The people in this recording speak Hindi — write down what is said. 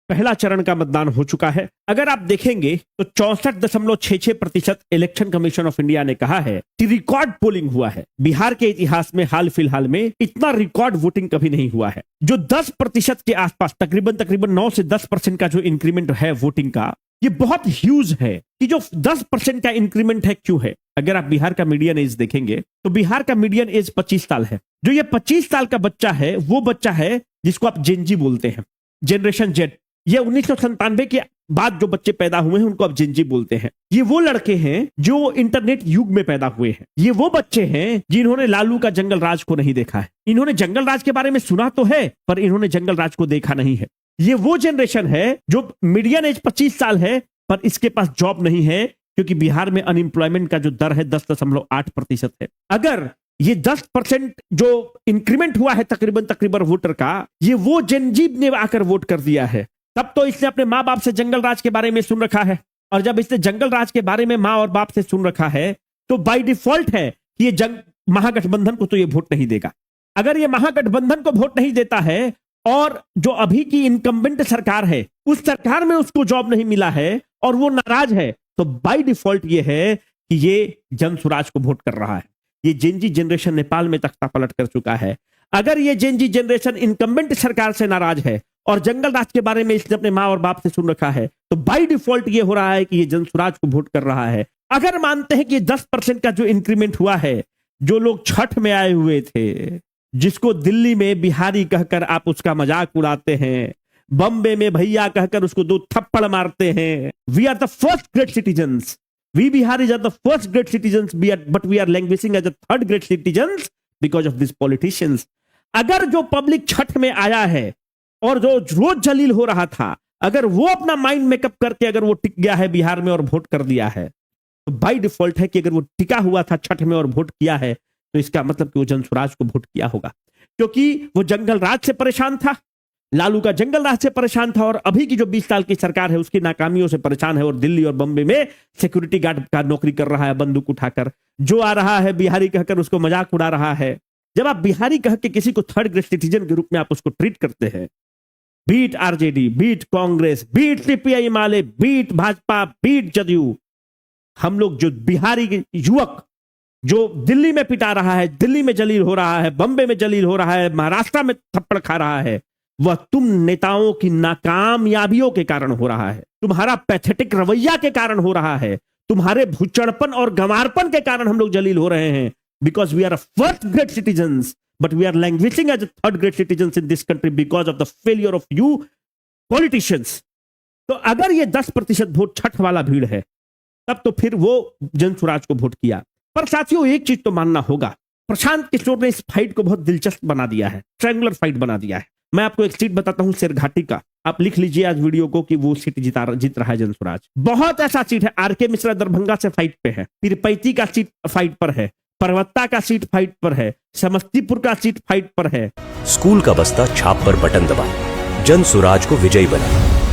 पहला चरण का मतदान हो चुका है। अगर आप देखेंगे तो 64.66% इलेक्शन कमीशन ऑफ इंडिया ने कहा है कि रिकॉर्ड पोलिंग हुआ है। बिहार के इतिहास में हाल फिलहाल में इतना रिकॉर्ड वोटिंग कभी नहीं हुआ है। जो 10% के आसपास तकरीबन 9 से 10% का जो इंक्रीमेंट है वोटिंग का, ये बहुत ह्यूज है। कि जो 10% का इंक्रीमेंट है क्यों है? अगर आप बिहार का मीडियन एज देखेंगे तो बिहार का मीडियन एज 25 साल है। जो ये 25 साल का बच्चा है वो बच्चा है जिसको आप जेनजी बोलते हैं, जनरेशन जेड। ये 1997 के बाद जो बच्चे पैदा हुए हैं उनको आप जेनजी बोलते हैं। ये वो लड़के हैं जो इंटरनेट युग में पैदा हुए हैं। ये वो बच्चे हैं जिन्होंने लालू का जंगल राज को नहीं देखा है। इन्होंने जंगल राज के बारे में सुना तो है पर इन्होंने जंगल राज को देखा नहीं है। ये वो जनरेशन है जो मीडियन एज 25 साल है पर इसके पास जॉब नहीं है, क्योंकि बिहार में अनएम्प्लॉयमेंट का जो दर है 10.8% है। अगर ये 10% जो इंक्रीमेंट हुआ है तकरीबन वोटर का, ये वो जनजीब ने आकर वोट कर दिया है। तब तो इसने अपने माँ बाप से जंगल राज के बारे में सुन रखा है, और जब इसने जंगल राज के बारे में माँ और बाप से सुन रखा है तो बाय डिफॉल्ट है कि ये महागठबंधन को तो ये वोट नहीं देगा। अगर ये महागठबंधन को वोट नहीं देता है और जो अभी की इनकम्बेंट सरकार है उस सरकार में उसको जॉब नहीं मिला है और वो नाराज है, तो बाय डिफॉल्ट ये है कि ये जन स्वराज को वोट कर रहा है। ये जेनजी जनरेशन नेपाल में तख्ता पलट कर चुका है। अगर ये जेनजी जनरेशन इनकम्बेंट सरकार से नाराज है और जंगल राज के बारे में इसने अपने माँ और बाप से सुन रखा है, तो बाय डिफॉल्ट ये हो रहा है कि ये जन स्वराज को वोट कर रहा है। अगर मानते हैं कि 10% का जो इंक्रीमेंट हुआ है, जो लोग छठ में आए हुए थे, जिसको दिल्ली में बिहारी कहकर आप उसका मजाक उड़ाते हैं, बम्बे में भैया कहकर उसको 2 थप्पड़ मारते हैं। We are the first great citizens, we Biharis are the first great citizens, but we are languishing as the third great citizens because of this politicians. अगर जो पब्लिक छठ में आया है और जो रोज जलील हो रहा था, अगर वो अपना माइंड मेकअप करके अगर वो टिक गया है बिहार में और वोट कर दिया है, तो बाय डिफॉल्ट है कि अगर वो टिका हुआ था छठ में और वोट किया है तो इसका मतलब कि वो जन स्वराज को वोट किया होगा, क्योंकि वो जंगल राज से परेशान था, लालू का जंगल राज से परेशान था, और अभी की जो 20 साल की सरकार है उसकी नाकामियों से परेशान है और दिल्ली और बम्बे में सिक्योरिटी गार्ड का नौकरी कर रहा है बंदूक उठाकर। जो आ रहा है बिहारी कहकर उसको मजाक उड़ा रहा है। जब आप बिहारी कह के किसी को थर्ड ग्रेड सिटीजन के रूप में आप उसको ट्रीट करते हैं, beat RJD, beat Congress, beat CPI Maale, beat Bhajpa, beat JDU, हम लोग जो बिहारी युवक जो दिल्ली में पिटा रहा है, दिल्ली में जलील हो रहा है, बम्बे में जलील हो रहा है, महाराष्ट्र में थप्पड़ खा रहा है, वह तुम नेताओं की नाकामयाबियों के कारण हो रहा है, तुम्हारा पैथेटिक रवैया के कारण हो रहा है, तुम्हारे भुचड़पन और गंवारपन के कारण हम लोग जलील हो रहे हैं। Because we are first great citizens but we are languishing as third great citizens in this country because of the failure of you politicians. तो अगर ये 10% वोट छठ वाला भीड़ है, तब तो फिर वो जन स्वराज को वोट किया। पर साथियों एक चीज तो मानना होगा, प्रशांत किशोर ने इस फाइट को बहुत दिलचस्प बना दिया है, ट्रायंगुलर फाइट बना दिया है। मैं आपको एक सीट बताता हूं शेरघाटी का, आप लिख लीजिए आज वीडियो को कि वो सीट जीत रहा है जन स्वराज। बहुत ऐसा सीट है, आरके मिश्रा दरभंगा से फाइट पे है, पीरपैती का सीट फाइट पर है, परवत्ता का सीट फाइट पर है, समस्तीपुर का सीट फाइट पर है। स्कूल का बस्ता छाप पर बटन दबाएं, जन स्वराज को विजयी बनाएं।